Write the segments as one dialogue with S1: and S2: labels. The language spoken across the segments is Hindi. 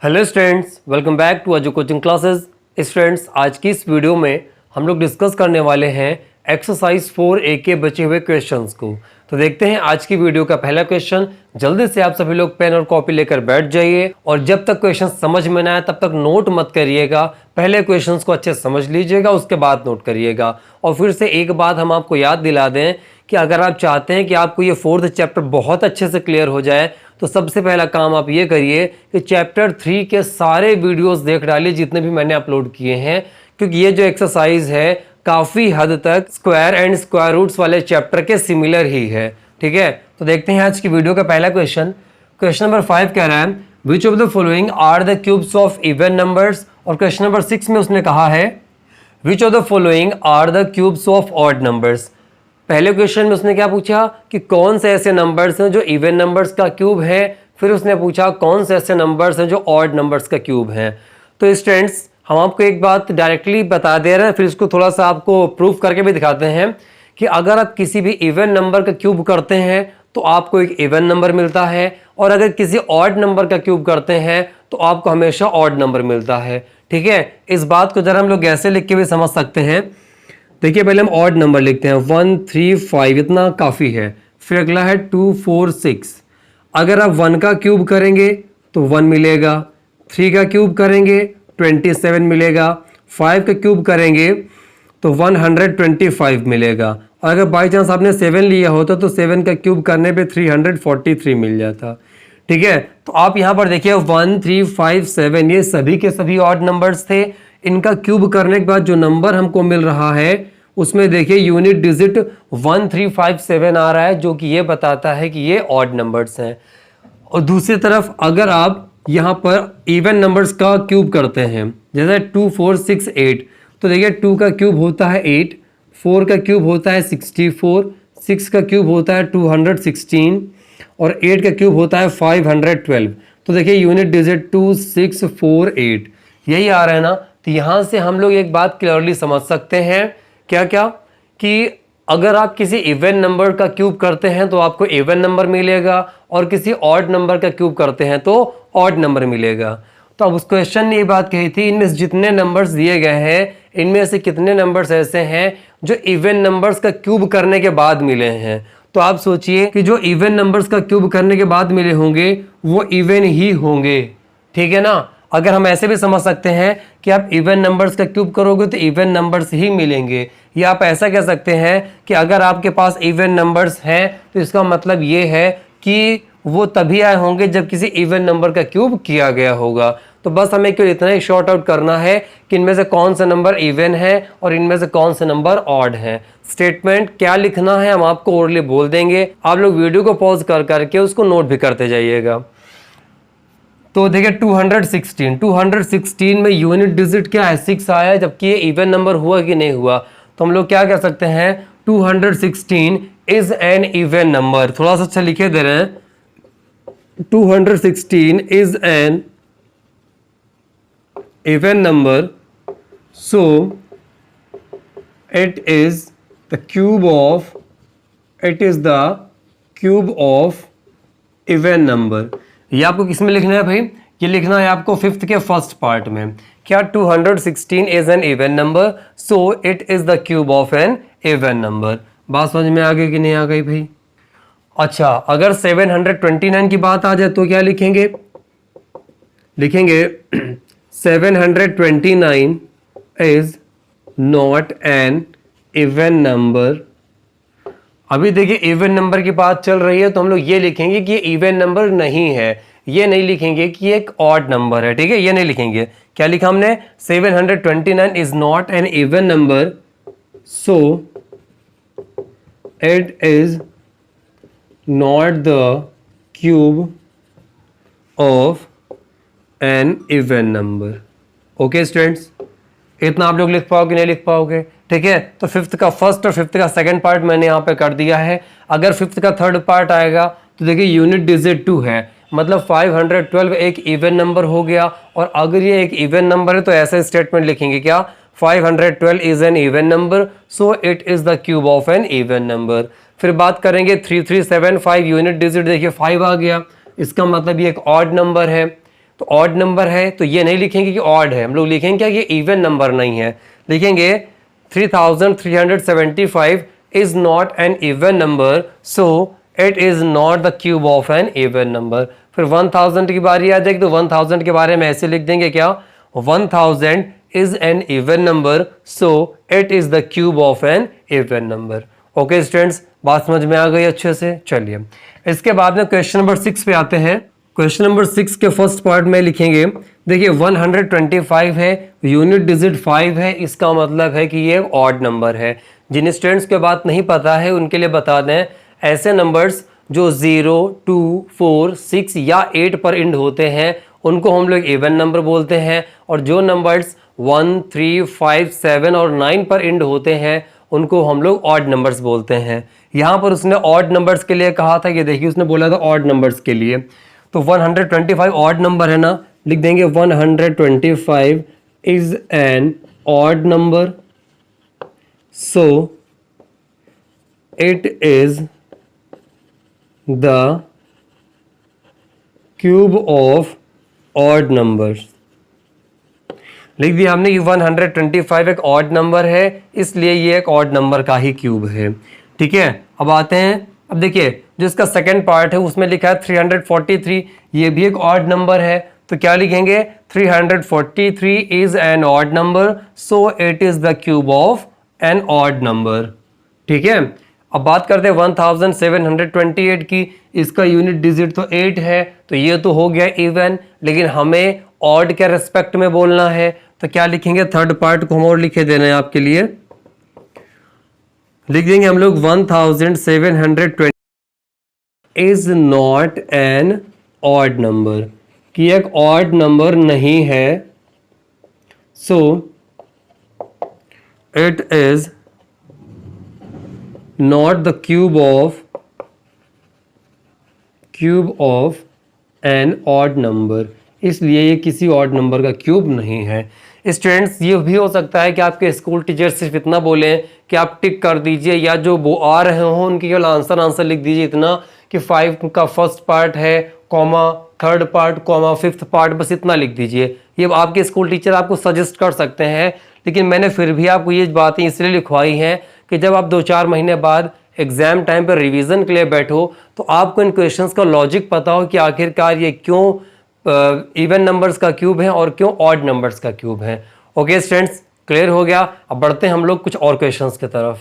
S1: Hello students, welcome back to Aju coaching classes. Students, आज की इस वीडियो में हम लोग डिस्कस करने वाले हैं एक्सरसाइज 4A के बचे हुए क्वेश्चंस को। तो देखते हैं आज की वीडियो का पहला क्वेश्चन। जल्दी से आप सभी लोग पेन और कॉपी लेकर बैठ जाइए और जब तक क्वेश्चन समझ में ना आए तब तक नोट मत करिएगा। पहले क्वेश्चंस को अच्छे से समझ लीजिएगा, उसके बाद नोट करिएगा। और फिर से एक बात हम आपको याद दिला दें कि अगर आप चाहते हैं कि आपको ये 4th चैप्टर बहुत अच्छे से क्लियर हो जाए तो सबसे पहला काम आप ये करिए कि चैप्टर 3 के सारे वीडियोस देख डालिए जितने भी मैंने अपलोड किए हैं, क्योंकि ये जो एक्सरसाइज है काफ़ी हद तक स्क्वायर एंड स्क्वायर रूट्स वाले चैप्टर के सिमिलर ही है। ठीक है, तो देखते हैं आज की वीडियो का पहला क्वेश्चन। क्वेश्चन नंबर 5 कह रहा है which of the following are the cubes of even numbers. और क्वेश्चन नंबर 6 में उसने कहा है which of the following are the cubes of odd numbers. पहले क्वेश्चन में उसने क्या पूछा कि कौन से ऐसे नंबर्स हैं जो इवन नंबर्स का क्यूब है, फिर उसने पूछा कौन से ऐसे नंबर्स हैं जो ऑड नंबर्स का क्यूब है। तो स्टूडेंट्स, हम आपको एक बात डायरेक्टली बता दे रहे हैं, फिर इसको थोड़ा सा आपको प्रूफ करके भी दिखाते हैं कि अगर आप किसी भी इवन नंबर का क्यूब करते हैं तो आपको एक इवन नंबर मिलता है, और अगर किसी ऑड नंबर का क्यूब करते हैं तो आपको हमेशा ऑड नंबर मिलता है। ठीक है, इस बात को जरा हम लोग ऐसे लिख के भी समझ सकते हैं। देखिए, पहले हम ऑड नंबर लिखते हैं 1 3 5, इतना काफ़ी है। फिर अगला है 2 4 6। अगर आप 1 का क्यूब करेंगे तो 1 मिलेगा, 3 का क्यूब करेंगे 27 मिलेगा, 5 का क्यूब करेंगे तो 125 मिलेगा, और अगर बाई चांस आपने 7 लिया होता तो 7 का क्यूब करने पे 343 मिल जाता। ठीक है, तो आप यहाँ पर देखिए 1 3 5 7 ये सभी के सभी ऑड नंबर्स थे। इनका क्यूब करने के बाद जो नंबर हमको मिल रहा है उसमें देखिए यूनिट डिजिट 1357 आ रहा है, जो कि ये बताता है कि ये ऑड नंबर्स हैं। और दूसरी तरफ अगर आप यहाँ पर इवन नंबर्स का क्यूब करते हैं, जैसे 2 4 6 8, तो देखिए 2 का क्यूब होता है 8, 4 का क्यूब होता है 64, 6 का क्यूब होता है 216 और 8 का क्यूब होता है 512। तो देखिए यूनिट डिजिट 2648 यही आ रहा है ना। तो यहाँ से हम लोग एक बात क्लियरली समझ सकते हैं, क्या क्या, कि अगर आप किसी इवन नंबर का क्यूब करते हैं तो आपको इवन नंबर मिलेगा, और किसी ऑड नंबर का क्यूब करते हैं तो ऑड नंबर मिलेगा। तो अब उस क्वेश्चन ने ये बात कही थी इनमें से जितने नंबर्स दिए गए हैं इनमें से कितने नंबर्स ऐसे हैं जो इवन नंबर्स का क्यूब करने के बाद मिले हैं। तो आप सोचिए कि जो इवन नंबर्स का क्यूब करने के बाद मिले होंगे वो इवन ही होंगे। ठीक है ना। अगर हम ऐसे भी समझ सकते हैं कि आप इवन नंबर्स का क्यूब करोगे तो इवन नंबर्स ही मिलेंगे, या आप ऐसा कह सकते हैं कि अगर आपके पास इवन नंबर्स हैं तो इसका मतलब ये है कि वो तभी आए होंगे जब किसी इवन नंबर का क्यूब किया गया होगा। तो बस हमें क्यों इतना ही शॉर्ट आउट करना है कि इनमें से कौन सा नंबर इवन है और इनमें से कौन सा नंबर ऑड है। स्टेटमेंट क्या लिखना है हम आपको ओरली बोल देंगे, आप लोग वीडियो को पॉज कर करके उसको नोट भी करते जाइएगा। तो देखिए 216 में यूनिट डिजिट क्या है 6 आया, जबकि ये इवन नंबर हुआ कि नहीं हुआ। तो हम लोग क्या कह सकते हैं 216 इज एन इवन नंबर। थोड़ा सा अच्छा लिखे दे रहे हैं 216 is an even number, so it is the cube of even number. ये आपको किस में लिखना है भाई, ये लिखना है आपको 5th के फर्स्ट पार्ट में। क्या 216 is an even number, so it is the cube of an even number. बात समझ में आ गई कि नहीं आ गई भाई। अच्छा, अगर 729 की बात आ जाए तो क्या लिखेंगे 729 is not an even number. अभी देखिए इवन नंबर की बात चल रही है तो हम लोग ये लिखेंगे कि ये इवन नंबर नहीं है, ये नहीं लिखेंगे कि ये एक ऑड नंबर है। ठीक है, ये नहीं लिखेंगे। क्या लिखा हमने 729 is not an even number, so it is not the cube of an even number. Okay students, इतना आप लोग लिख पाओगे नहीं लिख पाओगे। ठीक है, तो 5th का फर्स्ट और 5th का सेकंड पार्ट मैंने यहाँ पे कर दिया है। अगर 5th का थर्ड पार्ट आएगा तो देखिए यूनिट डिजिट 2 है, मतलब 512 एक इवन नंबर हो गया। और अगर ये एक इवन नंबर है तो ऐसा स्टेटमेंट लिखेंगे क्या 512 is an even number, so it is the cube of an even number. फिर बात करेंगे 3375, यूनिट डिजिट देखिए 5 आ गया, इसका मतलब ये एक ऑड नंबर है। तो ऑड नंबर है तो ये नहीं लिखेंगे कि ऑड है, हम लोग लिखेंगे क्या, ये इवन नंबर नहीं है, लिखेंगे 3375 is not an even number, so it is not the cube of an even number. फिर 1000 की बारी आ जाएगी तो 1000 के बारे में ऐसे लिख देंगे क्या, 1000 is an even number, so it is the cube of an even number। Okay students, बात समझ में आ गई अच्छे से। चलिए इसके बाद में क्वेश्चन नंबर 6 पे आते हैं। क्वेश्चन नंबर 6 के फर्स्ट पार्ट में लिखेंगे, देखिए 125 है, यूनिट डिजिट 5 है, इसका मतलब है कि ये ऑड नंबर है। जिन स्टूडेंट्स को बात नहीं पता है उनके लिए बता दें, ऐसे नंबर्स जो 0, 2, 4, 6 या 8 पर एंड होते हैं उनको हम लोग इवन नंबर बोलते हैं, और जो नंबर्स 1, 3, 5, 7 और 9 पर एंड होते हैं उनको हम लोग ऑड नंबर्स बोलते हैं। यहाँ पर उसने ऑड नंबर्स के लिए कहा था, ये देखिए उसने बोला था ऑड नंबर्स के लिए, तो 125 ऑड नंबर है ना, लिख देंगे 125 is an odd number, so it is the cube of odd numbers. लिख दिया हमने कि 125 एक ऑड नंबर है, इसलिए ये एक ऑड नंबर का ही क्यूब है। ठीक है, अब आते हैं, अब देखिए जो इसका सेकंड पार्ट है उसमें लिखा है 343, ये भी एक ऑड नंबर है, तो क्या लिखेंगे, 343 is an odd number, so it is the cube of an odd number. ठीक है, अब बात करते हैं 1728 की, इसका यूनिट डिजिट तो 8 है, तो ये तो हो गया इवन, लेकिन हमें ऑड के रेस्पेक्ट में बोलना है, तो क्या लिखेंगे, थर्ड पार्ट को हम और लिखे देना है आपके लिए, लिख देंगे हम लोग 1720 is not an odd number, कि एक ऑड नंबर नहीं है, so it is not the cube of an odd number, इसलिए ये किसी ऑड नंबर का क्यूब नहीं है। स्टूडेंट्स, ये भी हो सकता है कि आपके स्कूल टीचर सिर्फ इतना बोले कि आप टिक कर दीजिए, या जो वो आ रहे हों उनके केवल आंसर लिख दीजिए इतना कि 5 का फर्स्ट पार्ट है, comma third part, comma fifth part, बस इतना लिख दीजिए। ये आपके स्कूल टीचर आपको सजेस्ट कर सकते हैं, लेकिन मैंने फिर भी आपको ये बातें इसलिए लिखवाई हैं कि जब आप 2-4 महीने बाद एग्जाम टाइम पर रिवीजन के लिए बैठो तो आपको इन क्वेश्चंस का लॉजिक पता हो कि आखिरकार ये क्यों इवन नंबर्स का क्यूब है और क्यों ऑड नंबर्स का क्यूब है। ओके स्टूडेंट्स, क्लियर हो गया। अब बढ़ते हैं हम लोग कुछ और क्वेश्चंस की तरफ।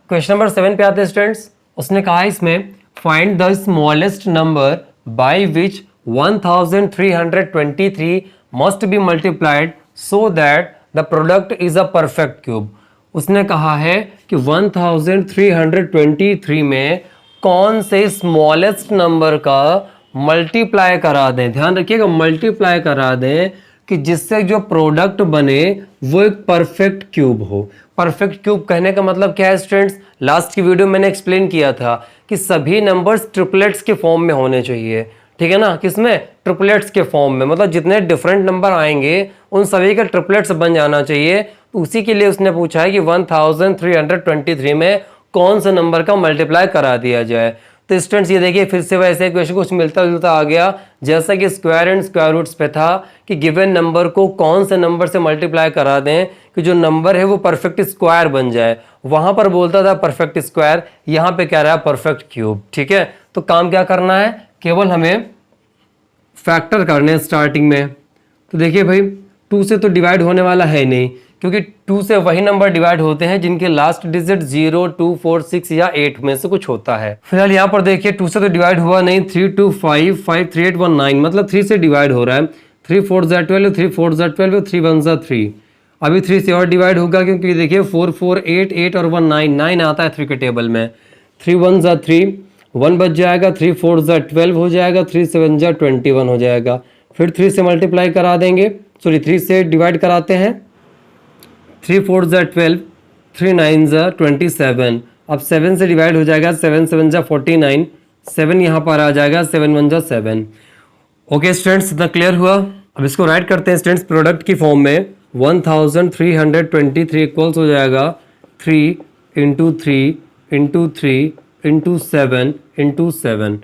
S1: क्वेश्चन नंबर 7 पे आते हैं स्टूडेंट्स। उसने कहा इसमें find the smallest number by which 1323 must be multiplied so that the product is a perfect cube. उसने कहा है कि 1323 में कौन से स्मॉलेस्ट नंबर का मल्टीप्लाई करा दें, ध्यान रखिएगा मल्टीप्लाई करा दें, कि जिससे जो प्रोडक्ट बने वो एक परफेक्ट क्यूब हो। परफेक्ट क्यूब कहने का मतलब क्या है स्टूडेंट्स, लास्ट की वीडियो मैंने एक्सप्लेन किया था कि सभी नंबर्स ट्रिपलेट्स के फॉर्म में होने चाहिए, ठीक है ना, किसमें, ट्रिपलेट्स के फॉर्म में, मतलब जितने डिफरेंट नंबर आएंगे उन सभी का ट्रिपलेट्स बन जाना चाहिए। तो उसी के लिए उसने पूछा है कि 1323 में कौन सा नंबर का मल्टीप्लाई करा दिया जाए। तो स्टूडेंट्स ये देखिए फिर से वैसे क्वेश्चन कुछ मिलता जुलता आ गया, जैसा कि स्क्वायर एंड स्क्वायर रूट्स पे था कि गिवन नंबर को कौन से नंबर से मल्टीप्लाई करा दें कि जो नंबर है वो परफेक्ट स्क्वायर बन जाए। वहां पर बोलता था परफेक्ट स्क्वायर, यहाँ पे कह रहा है परफेक्ट क्यूब। ठीक है, तो काम क्या करना है, केवल हमें फैक्टर करने हैं स्टार्टिंग में। तो देखिए भाई 2 से तो डिवाइड होने वाला है नहीं, क्योंकि 2 से वही नंबर डिवाइड होते हैं जिनके लास्ट डिजिट 0, 2, 4, 6 या 8 में से कुछ होता है। फिलहाल यहाँ पर देखिए 2 से तो डिवाइड हुआ नहीं, 3, 2, 5, 5, 3, 8, 1, 9, मतलब 3 से डिवाइड हो रहा है। 3, 4, 12, 3, 4, 12, 3, 1, 3। अभी 3 से और डिवाइड होगा, क्योंकि देखिए 4, 4, 8, 8 और 1, 9, 9 आता है 3 के टेबल में। 3, 1, 3, 1 बच जाएगा, 3, 4, 12 हो जाएगा, 3, 7, 21 हो जाएगा। फिर 3 से मल्टीप्लाई करा देंगे, सॉरी 3 से डिवाइड कराते हैं, 3, 4, 12, 3, 9, 27। अब 7 से डिवाइड हो जाएगा, 7, 7, 49, 7 यहाँ पर आ जाएगा, 7, 1, 7। ओके स्टूडेंट्स, इतना क्लियर हुआ। अब इसको राइट करते हैं स्टूडेंट्स प्रोडक्ट की फॉर्म में। 1323 इक्वल्स हो जाएगा 3 × 3 × 3 × 7 × 7।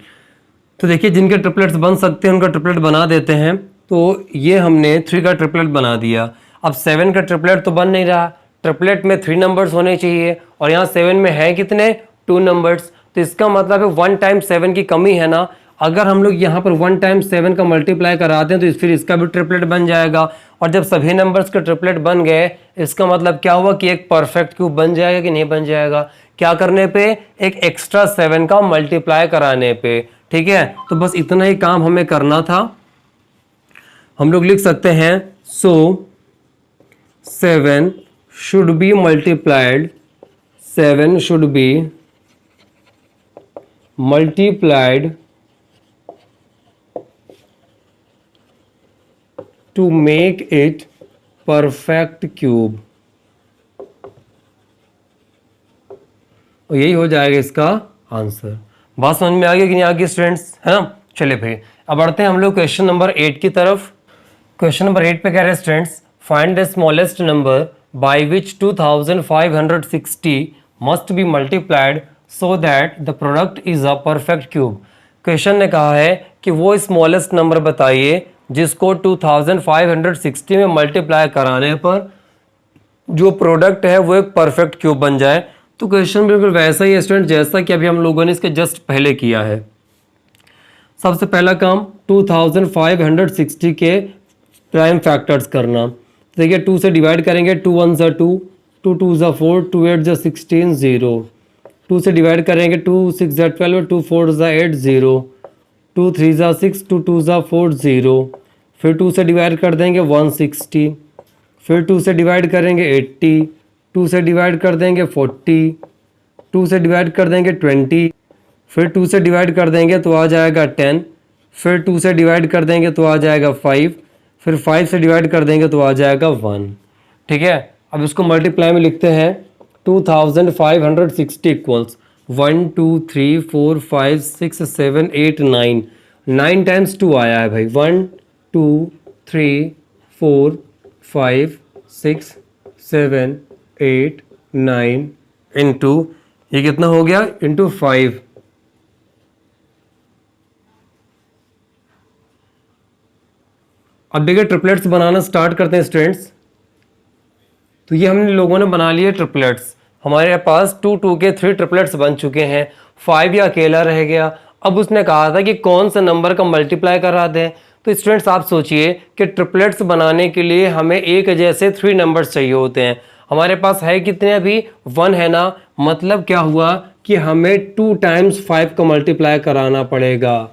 S1: तो देखिए जिनके ट्रिपलेट्स बन सकते हैं उनका ट्रिपलेट बना देते हैं। तो ये हमने 3 का ट्रिपलेट बना दिया। अब 7 का ट्रिपलेट तो बन नहीं रहा, ट्रिपलेट में 3 नंबर्स होने चाहिए और यहाँ 7 में है कितने, 2 नंबर्स। तो इसका मतलब है 1 टाइम्स 7 की कमी है ना। अगर हम लोग यहाँ पर 1 टाइम्स 7 का मल्टीप्लाई कराते हैं तो फिर इसका भी ट्रिपलेट बन जाएगा। और जब सभी नंबर्स के ट्रिपलेट बन गए, इसका मतलब क्या हुआ कि एक परफेक्ट क्यूब बन जाएगा कि नहीं बन जाएगा, क्या करने पे, एक एक्स्ट्रा 7 का मल्टीप्लाई कराने पे। ठीक है, तो बस इतना ही काम हमें करना था। हम लोग लिख सकते हैं so 7 should be multiplied, 7 should be multiplied to make it perfect cube. यही हो जाएगा इसका आंसर। बात समझ में आ गई कि नहीं आ गई स्टूडेंट्स, है ना। चलिए भाई अब बढ़ते हैं हम लोग क्वेश्चन नंबर 8 की तरफ। क्वेश्चन नंबर 8 पे कह रहे हैं students, find the smallest number by which 2560 must be multiplied so that the product is a perfect cube. Question ने कहा है कि वो स्मॉलेस्ट नंबर बताइए जिसको 2560 में मल्टीप्लाई कराने पर जो प्रोडक्ट है वो एक परफेक्ट क्यूब बन जाए। तो क्वेश्चन बिल्कुल वैसा ही है स्टूडेंट जैसा कि अभी हम लोगों ने इसके जस्ट पहले किया है। सबसे पहला काम 2560 के प्राइम फैक्टर्स करना। देखिए 2 से डिवाइड करेंगे, 2 1 ज़ा 2, 2 2 ज़ा 4, 2 8 ज़ा 16, 0। 2 से डिवाइड करेंगे, 2 6 ज़ा 12, 2 4 ज़ा 8, 0। 2 3 ज़ा 6, 2 2 ज़ा 4, 0। फिर 2 से डिवाइड कर देंगे 160, फिर 2 से डिवाइड करेंगे 80, 2 से डिवाइड कर देंगे 40, 2 से डिवाइड कर देंगे 20, फिर 2 से डिवाइड कर देंगे तो आ जाएगा 10, फिर 2 से डिवाइड कर देंगे तो आ जाएगा 5, फिर 5 से डिवाइड कर देंगे तो आ जाएगा 1। ठीक है, अब इसको मल्टीप्लाई में लिखते हैं 2560 इक्वल्स 1 2 3 4 5 6 7 8 9, 9 टाइम्स 2 आया है भाई, 1 2 3 4 5 6 7 8 9 इंटू ये कितना हो गया, इंटू 5। अब देखिए ट्रिपलेट्स बनाना स्टार्ट करते हैं स्टूडेंट्स। तो ये हम लोगों ने बना लिए ट्रिपलेट्स, हमारे पास 2 2 के 3 ट्रिपलेट्स बन चुके हैं, 5 या अकेला रह गया। अब उसने कहा था कि कौन सा नंबर का मल्टीप्लाई करा दें। तो स्टूडेंट्स आप सोचिए कि ट्रिपलेट्स बनाने के लिए हमें एक जैसे 3 नंबर्स चाहिए होते हैं, हमारे पास है कितने, अभी 1 है ना। मतलब क्या हुआ कि हमें 2 टाइम्स 5 का मल्टीप्लाई कराना पड़ेगा।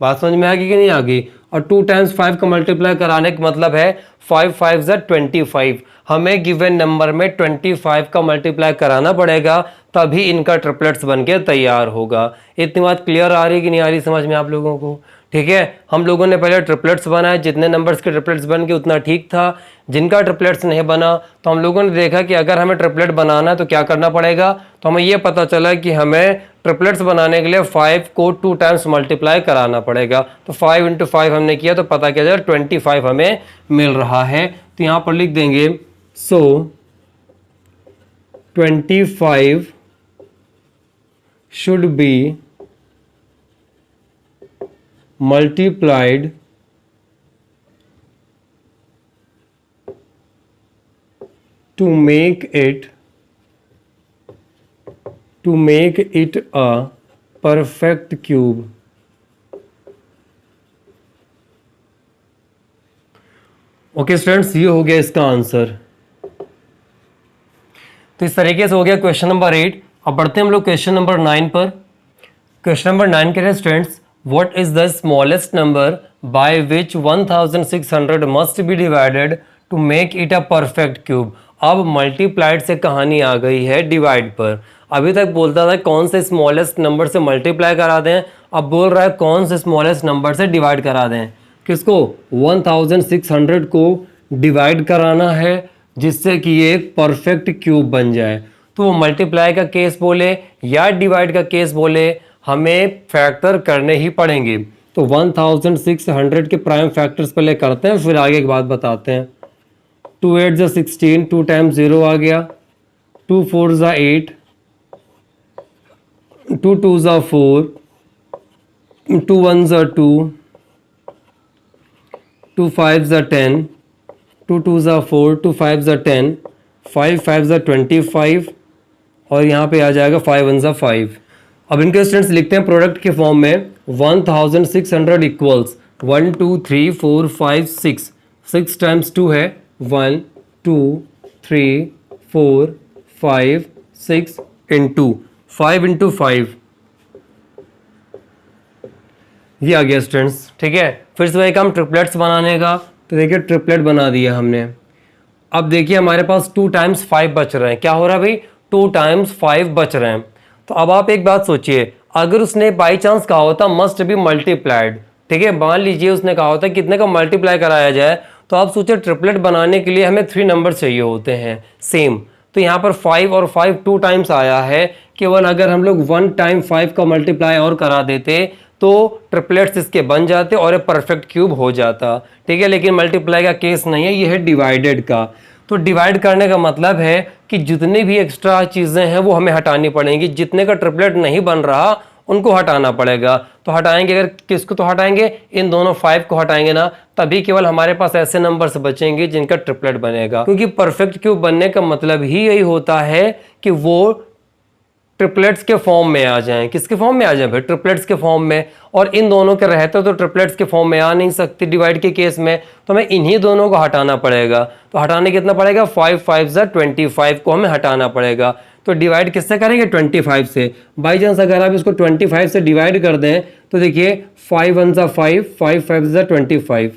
S1: बात समझ में आ गई कि नहीं आ गई। और 2 टाइम्स 5 का मल्टीप्लाई कराने का मतलब है 5 5 ज़ा 25, हमें गिवन नंबर में 25 का मल्टीप्लाई कराना पड़ेगा, तभी इनका ट्रिपलेट्स बनके तैयार होगा। इतनी बात क्लियर आ रही कि नहीं आ रही समझ में आप लोगों को। ठीक है, हम लोगों ने पहले ट्रिपलेट्स बनाए, जितने नंबर्स के ट्रिपलेट्स बन गए उतना ठीक था। जिनका ट्रिपलेट्स नहीं बना तो हम लोगों ने देखा कि अगर हमें ट्रिपलेट बनाना है तो क्या करना पड़ेगा। तो हमें यह पता चला कि हमें ट्रिपलेट्स बनाने के लिए 5 को 2 टाइम्स मल्टीप्लाई कराना पड़ेगा। तो 5 इंटू 5 हमने किया तो पता क्या चला 25 हमें मिल रहा है। तो यहाँ पर लिख देंगे सो 25 should be multiplied to make it a perfect cube। Okay students, ये हो गया इसका आंसर। तो इस तरीके से हो गया क्वेश्चन नंबर 8। अब बढ़ते हैं हम लोग क्वेश्चन नंबर 9 पर। क्वेश्चन नंबर 9 के लिए students, what is the smallest number by which 1600 must be divided to make it a perfect cube। अब मल्टीप्लाइड से कहानी आ गई है डिवाइड पर। अभी तक बोलता था कौन से स्मॉलेस्ट नंबर से मल्टीप्लाई करा दें, अब बोल रहा है कौन से स्मॉलेस्ट नंबर से डिवाइड करा दें। किसको, 1600 को डिवाइड कराना है जिससे कि ये एक परफेक्ट क्यूब बन जाए। तो वो मल्टीप्लाई का केस बोले या डिवाइड का केस बोले, हमें फैक्टर करने ही पड़ेंगे। तो 1600 के प्राइम फैक्टर्स पहले करते हैं, फिर आगे की बात बताते हैं। 2 8 ज़ा 16, 2 टाइम्स 0 आ गया, 2 4 ज़ा 8, 2 2 ज़ा 4, 2 1 ज़ा 2, 2 5 ज़ा 10, 2 2 ज़ा 4, 2 5 ज़ा 10, 5 5 ज़ा 25 और यहाँ पे आ जाएगा 5 1 ज़ा 5। अब इनके स्टूडेंट्स लिखते हैं प्रोडक्ट के फॉर्म में 1600 इक्वल्स 1 2 3 4 5 6, 6 टाइम्स 2 है 1 2 3 4 5 6 इंटू 5 इंटू 5, ये आ गया स्टूडेंट्स। ठीक है, फिर से वही काम ट्रिपलेट्स बनाने का, तो देखिए ट्रिपलेट बना दिया हमने। अब देखिए हमारे पास 2 टाइम्स 5 बच रहे हैं। क्या हो रहा है भाई, 2 टाइम्स 5 बच रहे हैं। तो अब आप एक बात सोचिए, अगर उसने बाई चांस कहा होता मस्ट बी मल्टीप्लाइड, ठीक है, मान लीजिए उसने कहा होता कितने का मल्टीप्लाई कराया जाए, तो आप सोचिए ट्रिपलेट बनाने के लिए हमें 3 नंबर चाहिए होते हैं सेम। तो यहाँ पर 5 और 5 2 टाइम्स आया है, केवल अगर हम लोग 1 टाइम 5 का मल्टीप्लाई और करा देते तो ट्रिपलेट्स इसके बन जाते और ये परफेक्ट क्यूब हो जाता। ठीक है, लेकिन मल्टीप्लाई का केस नहीं है, ये है डिवाइडेड का। तो डिवाइड करने का मतलब है कि जितनी भी एक्स्ट्रा चीज़ें हैं वो हमें हटानी पड़ेंगी, जितने का ट्रिपलेट नहीं बन रहा उनको हटाना पड़ेगा। तो हटाएंगे, अगर किसको तो हटाएंगे, इन दोनों 5 को हटाएंगे ना, तभी केवल हमारे पास ऐसे नंबर्स बचेंगे जिनका ट्रिपलेट बनेगा। क्योंकि परफेक्ट क्यूब बनने का मतलब ही यही होता है कि वो ट्रिपलेट्स के फॉर्म में आ जाएं। किसके फॉर्म में आ जाएं भाई, ट्रिपलेट्स के फॉर्म में। और इन दोनों के रहते तो ट्रिपलेट्स के फॉर्म में आ नहीं सकती डिवाइड के केस में, तो हमें इन्हीं दोनों को हटाना पड़ेगा। तो हटाने कितना पड़ेगा, 5 5 ज़ा 25 को हमें हटाना पड़ेगा। तो डिवाइड किससे करेंगे, 25 से। बाई चांस अगर आप इसको 25 से डिवाइड कर दें तो देखिए 5 1 ज़ा 5, 5 5 ज़ा 25,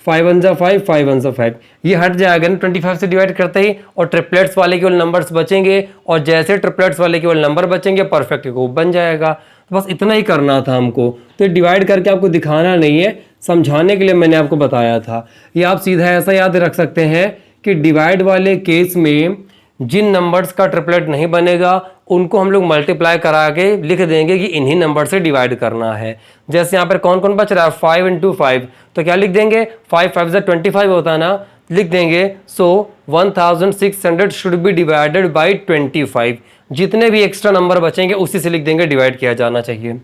S1: 5 1 ज़ा 5, 5 1 ज़ा 5, ये हट जाएगा ना 25 से डिवाइड करते ही, और ट्रिपलेट्स वाले केवल नंबर्स बचेंगे, और जैसे ट्रिपलेट्स वाले केवल नंबर बचेंगे परफेक्ट क्यूब बन जाएगा। तो बस इतना ही करना था हमको। तो डिवाइड करके आपको दिखाना नहीं है, समझाने के लिए मैंने आपको बताया था। ये आप सीधा ऐसा याद रख सकते हैं कि डिवाइड वाले केस में जिन नंबर्स का ट्रिपलेट नहीं बनेगा उनको हम लोग मल्टीप्लाई करा के लिख देंगे कि इन्हीं नंबर से डिवाइड करना है। जैसे यहाँ पर कौन कौन बच रहा है, 5 इंटू 5, तो क्या लिख देंगे, 5 5 ज़ा 25 होता है ना, लिख देंगे सो 1600 शुड बी डिवाइडेड बाई 25। जितने भी एक्स्ट्रा नंबर बचेंगे उसी से लिख देंगे डिवाइड किया जाना चाहिए।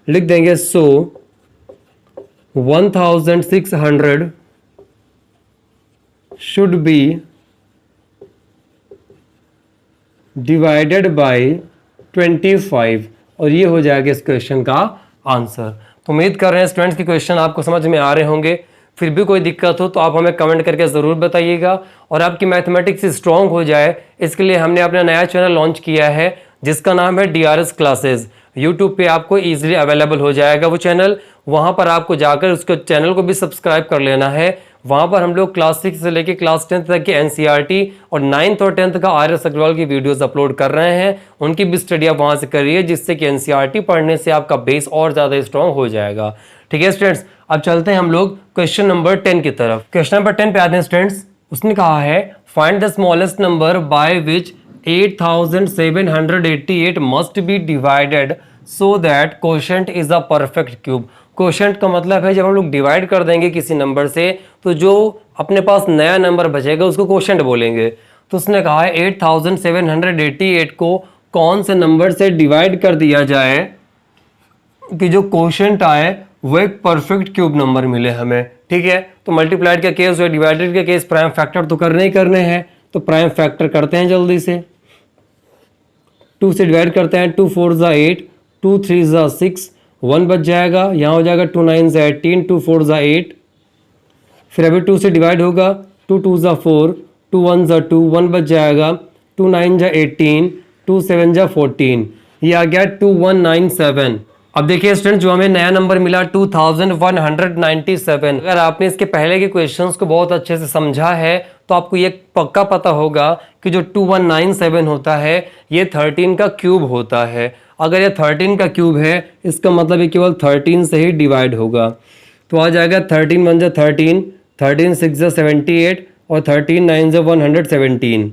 S1: लिख देंगे सो 1600 शुड बी डिवाइडेड बाई 25, और ये हो जाएगा इस क्वेश्चन का आंसर। तो उम्मीद कर रहे हैं स्टूडेंट्स की क्वेश्चन आपको समझ में आ रहे होंगे। फिर भी कोई दिक्कत हो तो आप हमें कमेंट करके ज़रूर बताइएगा। और आपकी मैथमेटिक्स स्ट्रॉन्ग हो जाए इसके लिए हमने अपना नया चैनल लॉन्च किया है जिसका नाम है DRS क्लासेस। यूट्यूब पे आपको ईजिली अवेलेबल हो जाएगा वो चैनल, वहाँ पर आपको जाकर उसके चैनल को भी सब्सक्राइब कर लेना है। वहाँ पर हम लोग क्लास 6 से लेकर क्लास 10 तक के NCERT और 9th और 10th का RS अग्रवाल की वीडियोस अपलोड कर रहे हैं, उनकी भी स्टडी आप वहाँ से करिए, जिससे कि NCERT पढ़ने से आपका बेस और ज़्यादा स्ट्रॉन्ग हो जाएगा। ठीक है स्टूडेंट्स, अब चलते हैं हम लोग क्वेश्चन नंबर 10 की तरफ। क्वेश्चन नंबर 10 पे आते हैं स्टूडेंट्स। उसने कहा है find the smallest number by which 8788 must be divided so that quotient is a perfect cube. Quotient का मतलब है जब हम लोग डिवाइड कर देंगे किसी नंबर से तो जो अपने पास नया नंबर बचेगा उसको कोशेंट बोलेंगे। तो उसने कहा है 8788 को कौन से नंबर से डिवाइड कर दिया जाए कि जो कोशेंट आए वो एक परफेक्ट क्यूब नंबर मिले हमें। ठीक है, तो मल्टीप्लाइड का केस और डिवाइडेड का केस प्राइम फैक्टर तो करने ही करने हैं, तो प्राइम फैक्टर करते हैं जल्दी से। 2 से डिवाइड करते हैं, 2 4 ज़ा 8, 2 3 ज़ा 6, 1 बच जाएगा, यहाँ हो जाएगा 2 9 ज़ा 18, 2 4 ज़ा 8। फिर अभी 2 से डिवाइड होगा, 2 2 ज़ा 4, 2 1 ज़ा 2, 1 बच जाएगा, 2 9 ज़ा 18, 2 7 ज़ा 14, ये आ गया 2197। अब देखिए स्टूडेंट, जो हमें नया नंबर मिला 2197। अगर आपने इसके पहले के क्वेश्चंस को बहुत अच्छे से समझा है तो आपको ये पक्का पता होगा कि जो 2197 होता है ये 13 का क्यूब होता है। अगर ये 13 का क्यूब है इसका मतलब ये केवल 13 से ही डिवाइड होगा। तो आ जाएगा 13 1 ज़ा 13, 13 6 ज़ा 78 और 13 9 ज़ा 117।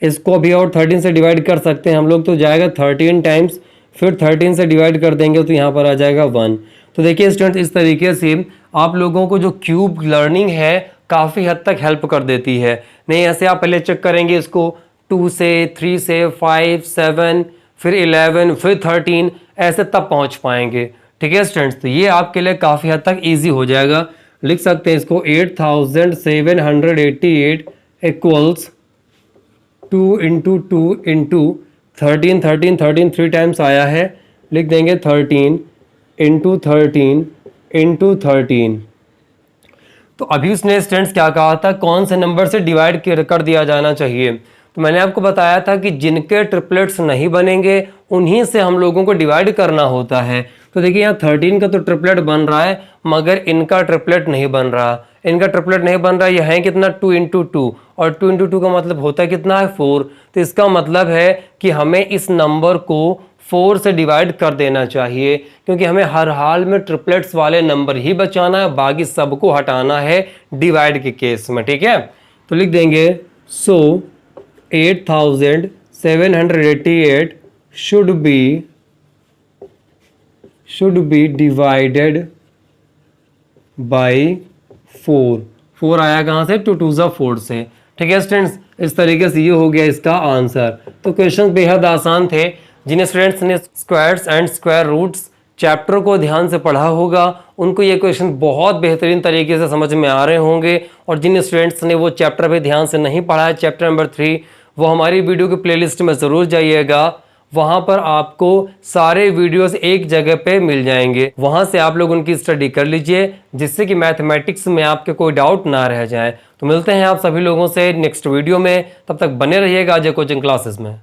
S1: इसको भी और 13 से डिवाइड कर सकते हैं हम लोग, तो जाएगा 13 टाइम्स, फिर 13 से डिवाइड कर देंगे तो यहाँ पर आ जाएगा 1। तो देखिए स्टूडेंट, इस तरीके से आप लोगों को जो क्यूब लर्निंग है काफ़ी हद तक हेल्प कर देती है। नहीं ऐसे आप पहले चेक करेंगे इसको 2 से 3 से 5 7 फिर 11 फिर 13 ऐसे तब पहुँच पाएंगे। ठीक है स्टूडेंट्स, तो ये आपके लिए काफ़ी हद तक ईजी हो जाएगा। लिख सकते हैं इसको 8788 इक्वल्स 2 इंटू 2 इंटू 13 13 13 3 टाइम्स आया है, लिख देंगे 13 इंटू 13 इंटू 13। तो अभी उसने स्टूडेंट्स क्या कहा था, कौन से नंबर से डिवाइड कर दिया जाना चाहिए। तो मैंने आपको बताया था कि जिनके ट्रिपलेट्स नहीं बनेंगे उन्हीं से हम लोगों को डिवाइड करना होता है। तो देखिए यहाँ 13 का तो ट्रिपलेट बन रहा है मगर इनका ट्रिपलेट नहीं बन रहा, इनका ट्रिपलेट नहीं बन रहा। यह है कितना 2 इंटू 2 और 2 इंटू 2 का मतलब होता है कितना है 4। तो इसका मतलब है कि हमें इस नंबर को 4 से डिवाइड कर देना चाहिए, क्योंकि हमें हर हाल में ट्रिपलेट्स वाले नंबर ही बचाना है, बाकी सबको हटाना है डिवाइड के केस में। ठीक है, तो लिख देंगे सो 8788 should be divided by 4। 4 आया कहाँ से, 2 2 4 से। ठीक है स्टूडेंट्स, इस तरीके से ये हो गया इसका आंसर। तो क्वेश्चन बेहद आसान थे। जिन स्टूडेंट्स ने squares and square roots chapter को ध्यान से पढ़ा होगा उनको ये क्वेश्चन बहुत बेहतरीन तरीके से समझ में आ रहे होंगे, और जिन स्टूडेंट्स ने वो चैप्टर पे ध्यान से नहीं पढ़ा है, चैप्टर नंबर 3, वो हमारी वीडियो की प्लेलिस्ट में ज़रूर जाइएगा। वहाँ पर आपको सारे वीडियोस एक जगह पे मिल जाएंगे, वहाँ से आप लोग उनकी स्टडी कर लीजिए, जिससे कि मैथमेटिक्स में आपके कोई डाउट ना रह जाए। तो मिलते हैं आप सभी लोगों से नेक्स्ट वीडियो में, तब तक बने रहिएगा अजय कोचिंग क्लासेस में।